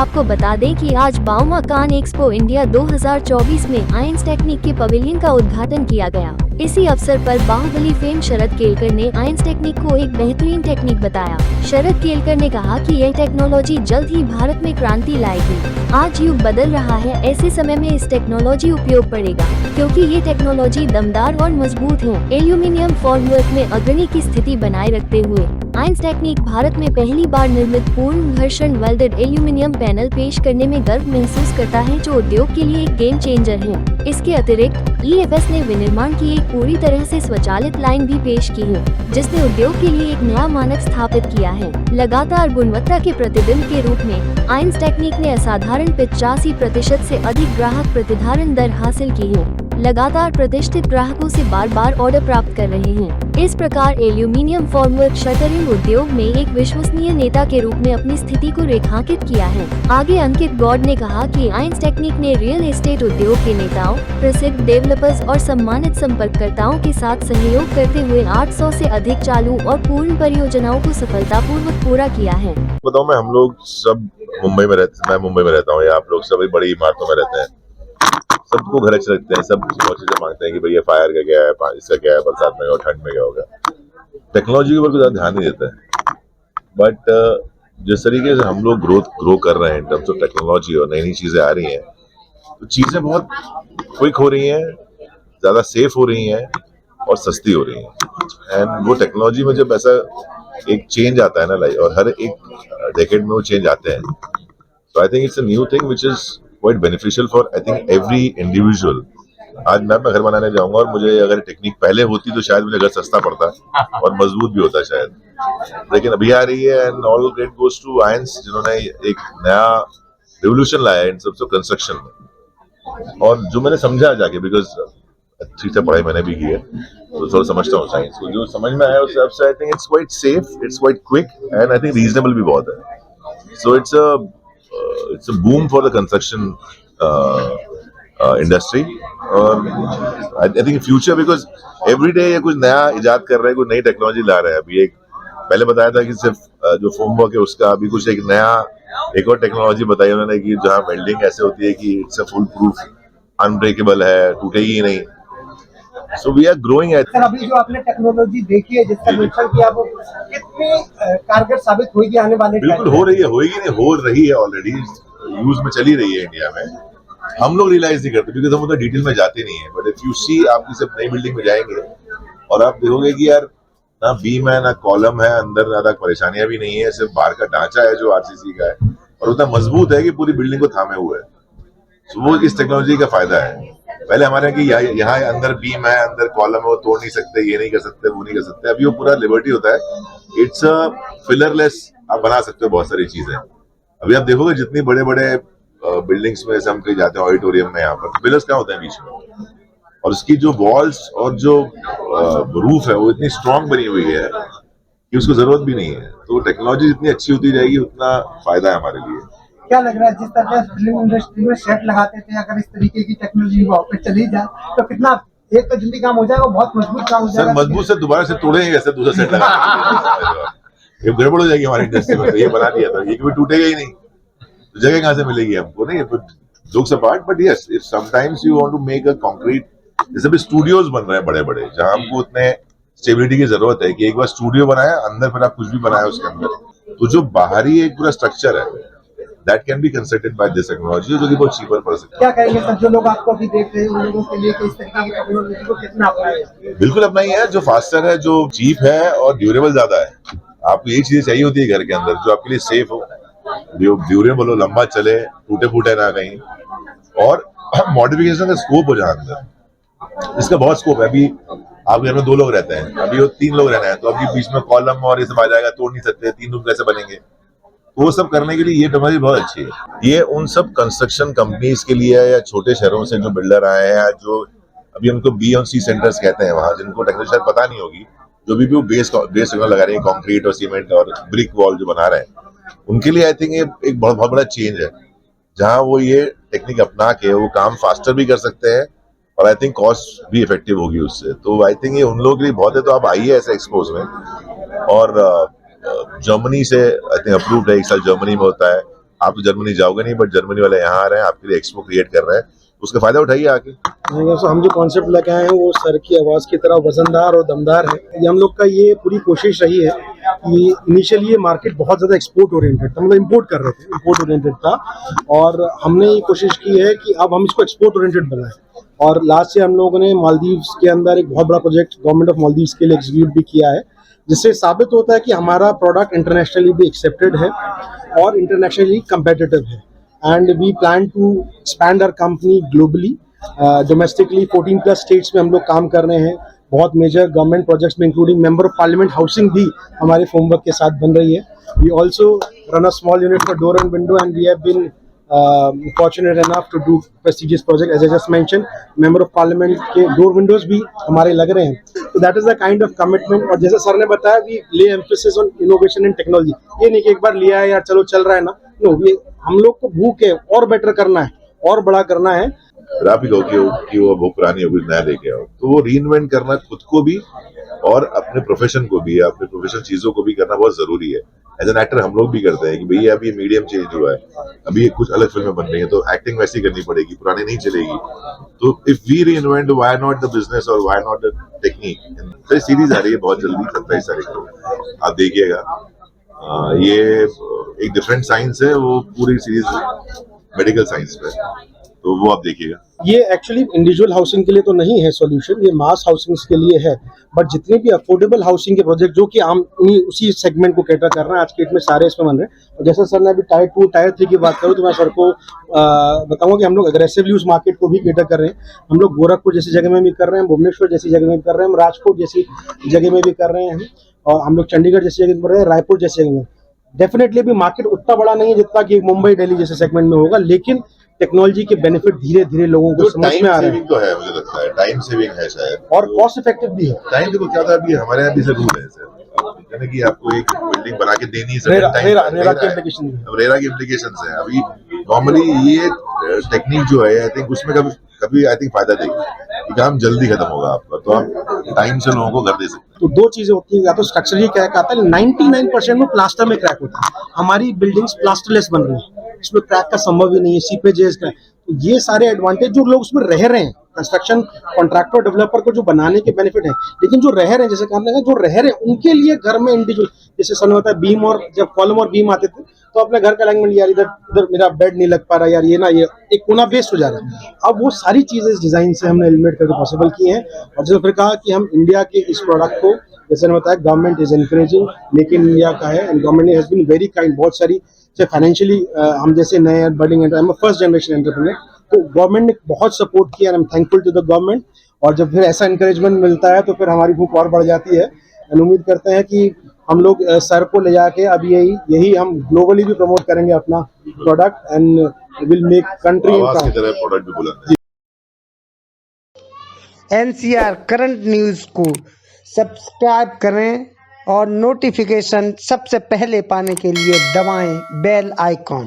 आपको बता दें कि आज बाउमा कान एक्सपो इंडिया 2024 में आयंस टेक्निक के पवेलियन का उद्घाटन किया गया। इसी अवसर पर बाहुबली फेम शरद केलकर ने आयंस टेक्निक को एक बेहतरीन टेक्निक बताया। शरद केलकर ने कहा कि यह टेक्नोलॉजी जल्द ही भारत में क्रांति लाएगी। आज युग बदल रहा है, ऐसे समय में इस टेक्नोलॉजी उपयोग पड़ेगा, क्योंकि ये टेक्नोलॉजी दमदार और मजबूत है। एल्यूमिनियम फॉर्मवर्क में अग्रणी की स्थिति बनाए रखते हुए आयंस टेक्निक भारत में पहली बार निर्मित पूर्ण घर्षण वेल्डेड एल्यूमिनियम पैनल पेश करने में गर्व महसूस करता है, जो उद्योग के लिए एक गेम चेंजर है। इसके अतिरिक्त EFS ने विनिर्माण की एक पूरी तरह से स्वचालित लाइन भी पेश की है, जिसने उद्योग के लिए एक नया मानक स्थापित किया है। लगातार गुणवत्ता के प्रतिबिंब के रूप में आयंस टेक्निक ने असाधारण 85% से अधिक ग्राहक प्रतिधारण दर हासिल की है। लगातार प्रतिष्ठित ग्राहकों से बार-बार ऑर्डर प्राप्त कर रहे हैं। इस प्रकार एल्यूमिनियम फॉर्मवर्क शटरिंग उद्योग में एक विश्वसनीय नेता के रूप में अपनी स्थिति को रेखांकित किया है। आगे अंकित गौड़ ने कहा कि आयंस टेक्निक ने रियल एस्टेट उद्योग के नेताओं, प्रसिद्ध डेवलपर्स और सम्मानित संपर्ककर्ताओं के साथ सहयोग करते हुए 800 से अधिक चालू और पूर्ण परियोजनाओं को सफलतापूर्वक पूरा किया है। बताऊं, मैं हम लोग सब मुंबई में रहते, मैं मुंबई में रहता हूँ, या आप लोग सभी बड़ी इमारतों में रहते हैं। सबको घर अच्छे लगते हैं, सब बहुत चीजें मांगते हैं कि भैया फायर का क्या है, इसका क्या है, बरसात में और ठंड में क्या होगा। टेक्नोलॉजी के ऊपर ज्यादा ध्यान नहीं देता है, बट जिस तरीके से हम लोग ग्रो कर रहे हैं इन टर्म्स ऑफ टेक्नोलॉजी और नई नई चीजें आ रही हैं, तो चीजें बहुत क्विक हो रही हैं, ज्यादा सेफ हो रही हैं और सस्ती हो रही हैं। एंड वो टेक्नोलॉजी में जब ऐसा एक चेंज आता है ना लाइक, और हर एक डेकेड में वो चेंज आते हैं, तो आई think it's a new thing which is quite beneficial for I think every individual. आज मैं घर बनाने जाऊंगा और मुझे अगर टेक्निक पहले होती तो शायद मुझे घर सस्ता पड़ता और मजबूत भी होता शायद, लेकिन अभी आ रही है and all credit goes to आयंस, जिन्होंने एक नया रिवोल्यूशन लाया इन सब कंस्ट्रक्शन में। और जो मैंने समझा जाके, बिकॉज अच्छी से पढ़ाई मैंने भी की है तो थोड़ा समझता हूँ साइंस को, जो समझ में आया उस हिसाब से I think it's quite safe, it's quite quick and I think reasonable भी बहुत है। So it's a boom for the construction industry और I think future, because every day ये कुछ नया इजाद कर रहे हैं, कुछ नई टेक्नोलॉजी ला रहे हैं। अभी एक पहले बताया था कि सिर्फ जो फोम वर्क है उसका, अभी कुछ एक नया एक और टेक्नोलॉजी बताई उन्होंने कि जहाँ वेल्डिंग ऐसे होती है कि it's a full proof, unbreakable है, टूटेगी ही नहीं। So we are growing. Sir, अभी जो आपने टेक्नोलॉजी देखी है, जिसका मेंशन किया, वो कितनी कारगर साबित होगी आने वाले टाइम में? बिल्कुल हो रही है, होगी नहीं, हो रही है, ऑलरेडी यूज में चली रही है इंडिया में। हम लोग रियलाइज नहीं करते क्योंकि हम उतना डिटेल में जाते नहीं है। बट इफ यू सी, आप किसी नई बिल्डिंग में जाएंगे और आप देखोगे कि यार ना बीम है ना कॉलम है, अंदर ज्यादा परेशानियां भी नहीं है, सिर्फ बाहर का ढांचा है जो RCC का है और उतना मजबूत है कि पूरी बिल्डिंग को थामे हुए है। तो वो इस टेक्नोलॉजी का फायदा है। पहले हमारे यहाँ अंदर बीम है, अंदर कॉलम है, वो तोड़ नहीं सकते, ये नहीं कर सकते, वो नहीं कर सकते। अभी वो पूरा लिबर्टी होता है, इट्स अ फिलरलेस, आप बना सकते हो बहुत सारी चीजें। अभी आप देखोगे जितनी बड़े बड़े बिल्डिंग्स में हम कहीं जाते हैं, ऑडिटोरियम में, यहाँ पर पिलर्स क्या होते हैं बीच में, और उसकी जो वॉल्स और जो रूफ है वो इतनी स्ट्रांग बनी हुई है कि उसको जरूरत भी नहीं है। तो टेक्नोलॉजी जितनी अच्छी होती जाएगी उतना फायदा है हमारे लिए। क्या लग रहा है, जिस तरह फिल्म इंडस्ट्री में सेट लगाते थे, अगर इस तरीके की टेक्नोलॉजी वहाँ पे चली जाए तो कितना एक तो जल्दी काम हो जाएगा, बहुत मजबूत काम हो जाएगा। सर मजबूत से दोबारा से तोड़ेंगे कैसे, दूसरा सेट लगा ये गड़बड़ हो जाएगी हमारी इंडस्ट्री में। तो ये बना दिया था, ये कभी टूटेगा ही नहीं, तो जगह कहाँ से मिलेगी हमको? नहीं, jokes apart, but yes, if sometimes you want to make a concrete, जैसे भी स्टूडियोज बन रहे हैं बड़े बड़े, जहाँ हमको उतने स्टेबिलिटी की जरूरत है कि एक बार स्टूडियो बनाया, अंदर फिर आप कुछ भी बनाया उसके अंदर, तो जो बाहरी एक पूरा स्ट्रक्चर है that can be constructed by this technology, जो कि बहुत चीपर पड़ सकता है। क्या कहेंगे सर, जो लोग आपको अभी देख रहे हैं उन लोगों के लिए कि इस तरीके की टेक्नोलॉजी को कितना अपनाएं? बिल्कुल अपना ही है, जो फास्टर है, जो चीप है और ड्यूरेबल ज्यादा है। आपको यही चीजें चाहिए होती है घर के अंदर, जो आपके लिए सेफ हो, ड्यूरेबल हो, लंबा चले, टूटे फूटे ना कहीं, और मॉडिफिकेशन का स्कोप हो जहाँ अंदर। इसका बहुत स्कोप है। अभी आप घर में 2 लोग रहते हैं, अभी वो 3 लोग रहना है, तो अभी बीच में कॉलम और ये सब आ जाएगा, तोड़ नहीं सकते, 3 रूम कैसे बनेंगे? वो सब करने के लिए ये टेक्नोलॉजी बहुत अच्छी है। ये उन सब कंस्ट्रक्शन कंपनीज के लिए है, या छोटे शहरों से जो बिल्डर आए हैं, जो अभी उनको B&C सेंटर्स कहते हैं, वहां जिनको टेक्नोलॉजी शायद पता नहीं होगी, जो भी वो बेस लगा रहे हैं, कंक्रीट और सीमेंट और ब्रिक वॉल जो बना रहे हैं, उनके लिए आई थिंक ये एक बहुत बड़ा चेंज है, जहां वो ये टेक्निक अपना के वो काम फास्टर भी कर सकते हैं और आई थिंक कॉस्ट भी इफेक्टिव होगी उससे। तो आई थिंक ये उन लोगों के लिए बहुत है। तो आप आइए ऐसे एक्सपोज में, और जर्मनी से आई थिंक अप्रूव्ड है, 1 साल जर्मनी में होता है, आप तो जर्मनी जाओगे नहीं, बट जर्मनी वाले यहाँ आ रहे हैं, आपके लिए एक्सपो क्रिएट कर रहे हैं, उसका फायदा उठाइए आके। तो हम जो कॉन्सेप्ट लेके आए हैं वो सर की आवाज़ की तरह वजनदार और दमदार है। ये हम लोग का ये पूरी कोशिश रही है कि इनिशियली ये मार्केट बहुत ज़्यादा एक्सपोर्ट ओरिएंटेड था, मतलब इंपोर्ट कर रहे थे, इंपोर्ट ओरिएंटेड था, और हमने ये कोशिश की है कि अब हम इसको एक्सपोर्ट ओरिएंटेड बनाएं। और लास्ट ईयर हम लोगों ने मालदीव्स के अंदर एक बहुत बड़ा प्रोजेक्ट गवर्नमेंट ऑफ मालदीव्स के लिए एग्जीक्यूट भी किया है, जिससे साबित होता है कि हमारा प्रोडक्ट इंटरनेशनली भी एक्सेप्टेड है और इंटरनेशनली कंपेटिटिव है। And we plan to expand our company globally, domestically 14+ states में हम लोग काम कर रहे हैं, बहुत मेजर गवर्नमेंट प्रोजेक्ट्स में including member of parliament housing भी हमारे फ्रेमवर्क के साथ बन रही है। We also run a small unit for door and window and we have been fortunate enough to do prestigious project as I just mentioned, member of parliament के door Windows भी हमारे लग रहे हैं। तो that is the kind of commitment। और जैसे sir ने बताया we lay emphasis on innovation and technology। ये नहीं कि एक बार लिया है यार चलो चल रहा है ना, नो, ये हम लोग को भूख है और बेटर करना है और बड़ा करना है। आप ही कहो कि वो बहुत पुरानी हो कुछ नया लेके आओ, तो वो रीइन्वेंट करना खुद को भी और अपने प्रोफेशन को भी, अपने प्रोफेशनल चीजों को भी करना बहुत जरूरी है। एज एन एक्टर हम लोग भी करते हैं कि भैया अभी ये मीडियम चेंज हुआ है, अभी कुछ अलग फिल्में बन रही है, तो एक्टिंग वैसी करनी पड़ेगी, पुरानी नहीं चलेगी। तो if we reinvent, why not the business और व्हाई नॉट द टेक्निक। तो सीरीज आ रही है बहुत जल्दी, 27 तारीख को आप देखिएगा। ये एक डिफरेंट साइंस है, वो पूरी सीरीज मेडिकल साइंस पे, तो वो आप देखिएगा। ये एक्चुअली इंडिविजुअल हाउसिंग के लिए तो नहीं है सॉल्यूशन, ये मास हाउसिंग्स के लिए है, बट जितने भी अफोर्डेबल हाउसिंग के प्रोजेक्ट जो कि आम उसी सेगमेंट को कैटर कर रहे हैं, आज के डेट में सारे इसमें बन रहे हैं। और जैसे सर ने अभी टायर 2 टायर 3 की बात करूँ तो मैं सर को बताऊंगा कि हम लोग अग्रेसिवली उस मार्केट को भी कैटर कर रहे हैं। हम लोग गोरखपुर जैसी जगह में भी कर रहे हैं, भुवनेश्वर जैसी जगह में भी कर रहे हैं, राजकोट जैसी जगह में भी कर रहे हैं, और हम लोग चंडीगढ़ जैसी जगह में कर रहे हैं, रायपुर जैसी जगह में। डेफिनेटली अभी मार्केट उतना बड़ा नहीं है जितना कि मुंबई दिल्ली जैसे सेगमेंट में होगा, लेकिन टेक्नोलॉजी के बेनिफिट धीरे धीरे लोगों को समझ में आ रहे हैं। तो है, मुझे लगता है टाइम सेविंग है शायद, और कॉस्ट इफेक्टिव भी है। टाइम देखो क्या था, अभी हमारे यहाँ भी से रूल है सर, यानी कि आपको एक बिल्डिंग बना के देनी है, रेरा के एप्लीकेशन अब रेरा की इम्प्लीकेशंस है। अभी नॉर्मली ये टेक्निक जो है, आई थिंक उसमें कभी आई थिंक फायदा देगी कि काम जल्दी खत्म होगा आपका, तो आप टाइम से लोगों को घर दे सकते हैं। तो दो चीजें होती हैं, या तो स्ट्रक्चरली क्रैक आता है, 99% में प्लास्टर में क्रैक होता है। हमारी बिल्डिंग्स प्लास्टरलेस बन रही है, इसमें क्रैक का संभव ही नहीं है, सीपेजेस क्रैक। तो ये सारे एडवांटेज जो लोग उसमें रह रहे हैं, कंस्ट्रक्शन कॉन्ट्रैक्टर डेवलपर को जो बनाने के बेनिफिट है, लेकिन जो रह रहे हैं, जैसे कहा जो रह रहे हैं उनके लिए घर में इंडिविजुअल, जैसे सन होता है बीम, और जब कॉलम और बीम आते थे तो अपने घर का अलाइनमेंट, यार इधर मेरा बेड नहीं लग पा रहा, यार ये ना ये एक कोना बेस्ट हो जा रहा है। अब वो सारी चीजें इस डिजाइन से हमने एलिमिनेट करके पॉसिबल की हैं। और जैसे फिर कहा कि हम इंडिया के इस प्रोडक्ट को, जैसे ने बताया government is encouraging, make in India का है, and government has been very kind. बहुत सारी से फाइनेंशियली हम जैसे नए बर्डिंग फर्स्ट जनरेशन एंटरप्रेन्योर, तो गवर्नमेंट ने बहुत सपोर्ट किया, I am thankful to the government. और जब फिर ऐसा इंकरेजमेंट मिलता है तो फिर हमारी भूख और बढ़ जाती है। एंड उम्मीद करते हैं कि हम लोग सर को ले जाके अब यही हम ग्लोबली भी प्रमोट करेंगे अपना product, and will make country आवाज की तरह प्रोडक्ट भी बुलंद है। NCR करंट न्यूज़ को सब्सक्राइब करें और नोटिफिकेशन सबसे पहले पाने के लिए दबाएं बेल आइकॉन।